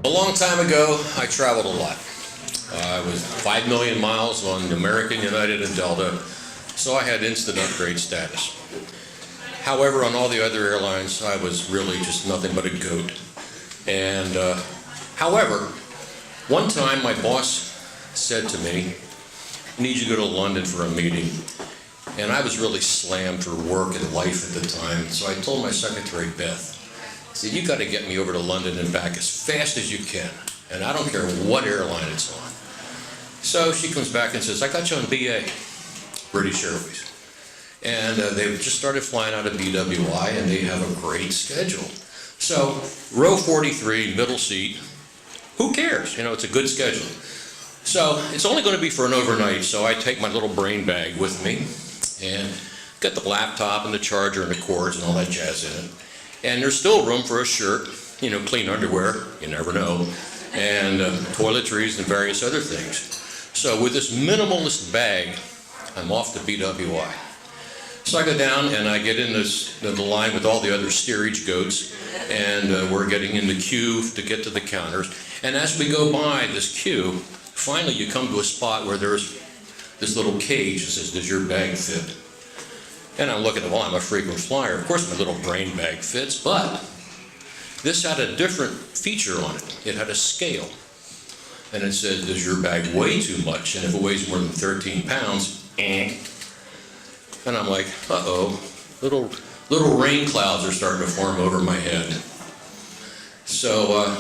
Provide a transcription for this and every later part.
A long time ago, I traveled a lot. I was 5 million miles on American, United, and Delta, so I had instant upgrade status. However, on all the other airlines, I was really just nothing but a goat. And however, one time my boss said to me, "I need you to go to London for a meeting." And I was really slammed for work and life at the time, so I told my secretary, Beth, I said, "You got to get me over to London and back as fast as you can, and I don't care what airline it's on." So she comes back and says, "I got you on BA, British Airways." And they've just started flying out of BWI, and they have a great schedule. So row 43, middle seat, who cares? You know, it's a good schedule. So it's only going to be for an overnight, so I take my little brain bag with me and got the laptop and the charger and the cords and all that jazz in it. And there's still room for a shirt, you know, clean underwear, you never know, and toiletries and various other things. So with this minimalist bag, I'm off to BWI. So I go down and I get in the line with all the other steerage goats, and we're getting in the queue to get to the counters. And as we go by this queue, finally you come to a spot where there's this little cage that says, "Does your bag fit?" And I'm looking at, well, I'm a frequent flyer. Of course my little brain bag fits, but this had a different feature on it. It had a scale. And it says, "Does your bag weigh too much? And if it weighs more than 13 pounds, And I'm like, uh-oh, little rain clouds are starting to form over my head. So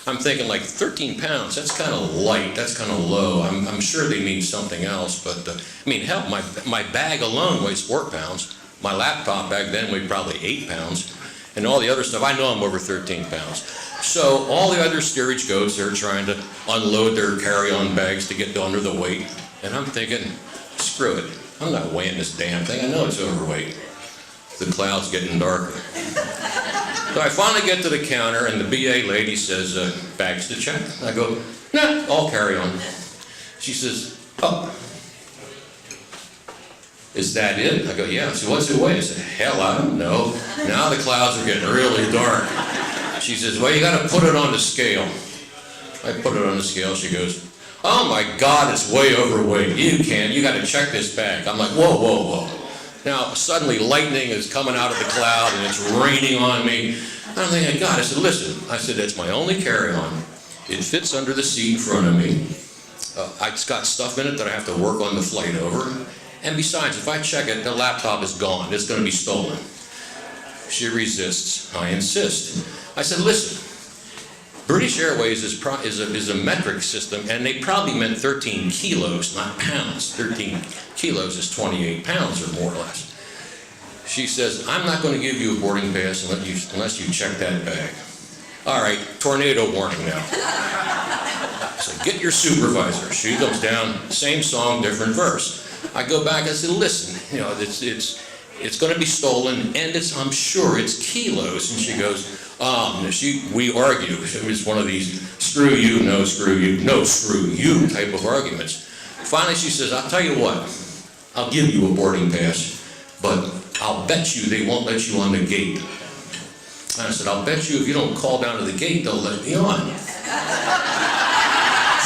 I'm thinking, like, 13 pounds, that's kind of light, that's kind of low. I'm sure they mean something else, but I mean, hell, my bag alone weighs 4 pounds. My laptop back then weighed probably 8 pounds. And all the other stuff, I know I'm over 13 pounds. So all the other steerage goats, they're trying to unload their carry-on bags to get under the weight. And I'm thinking, screw it, I'm not weighing this damn thing, I know it's overweight. The cloud's getting darker. So I finally get to the counter and the BA lady says, "Bags to check?" I go, "Nah, I'll carry on." She says, "Oh, is that it?" I go, "Yeah." She said, "What's it weigh?" I said, "Hell, I don't know. Now the clouds are getting really dark." She says, "Well, you got to put it on the scale." I put it on the scale. She goes, "Oh my God, it's way overweight. You got to check this bag." I'm like, whoa, whoa, whoa. Now, suddenly lightning is coming out of the cloud and it's raining on me. And I'm thinking, God, I said, "Listen," I said, "that's my only carry-on. It fits under the seat in front of me. It's got stuff in it that I have to work on the flight over. And besides, if I check it, the laptop is gone. It's going to be stolen." She resists. I insist. I said, "Listen, British Airways is a metric system, and they probably meant 13 kilos, not pounds. 13 kilos is 28 pounds or more or less." She says, "I'm not going to give you a boarding pass unless you check that bag." All right, tornado warning now. So get your supervisor. She comes down, same song, different verse. I go back, I said, "Listen, you know, it's going to be stolen, and I'm sure it's kilos." And she goes, we argue. It was one of these screw you, no screw you, no screw you type of arguments. Finally she says, "I'll tell you what, I'll give you a boarding pass, but I'll bet you they won't let you on the gate." And I said, "I'll bet you if you don't call down to the gate, they'll let me on."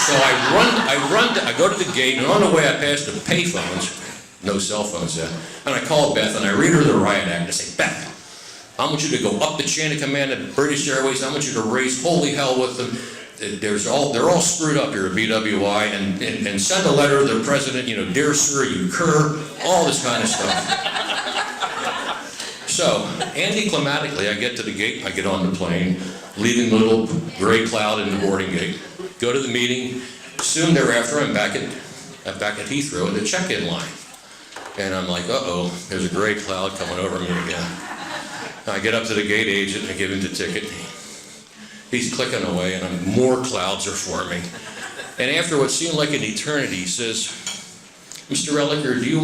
So I go to the gate, and on the way I pass the payphones, no cell phones then, and I call Beth and I read her the riot act. I say, "Beth, I want you to go up the chain of command at British Airways. I want you to raise holy hell with them. They're all screwed up here at BWI, and send a letter to the president, you know, 'Dear sir, you cur,' all this kind of stuff." So, anticlimactically, I get to the gate, I get on the plane, leaving the little gray cloud in the boarding gate, go to the meeting. Soon thereafter, I'm back at Heathrow in the check-in line. And I'm like, uh-oh, there's a gray cloud coming over me again. I get up to the gate agent and I give him the ticket. He's clicking away and more clouds are forming. And after what seemed like an eternity, he says, "Mr. Elicker, do you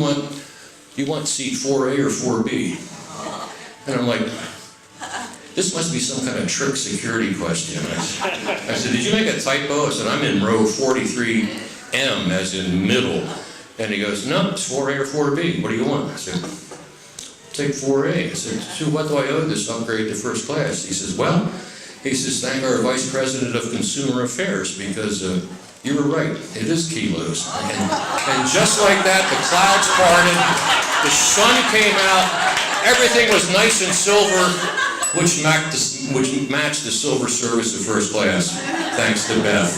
want seat 4A or 4B?" And I'm like, this must be some kind of trick security question. I said, "Did you make a typo?" I said, "I'm in row 43M, as in middle." And he goes, "No, it's 4A or 4B. What do you want?" I said, "Take 4A. I said, "So what do I owe this upgrade to first class?" He says, "Well, He says, thank our Vice President of Consumer Affairs, because you were right, it is kilos. And just like that, the clouds parted, the sun came out, everything was nice and silver, which matched the silver service of first class, thanks to Beth.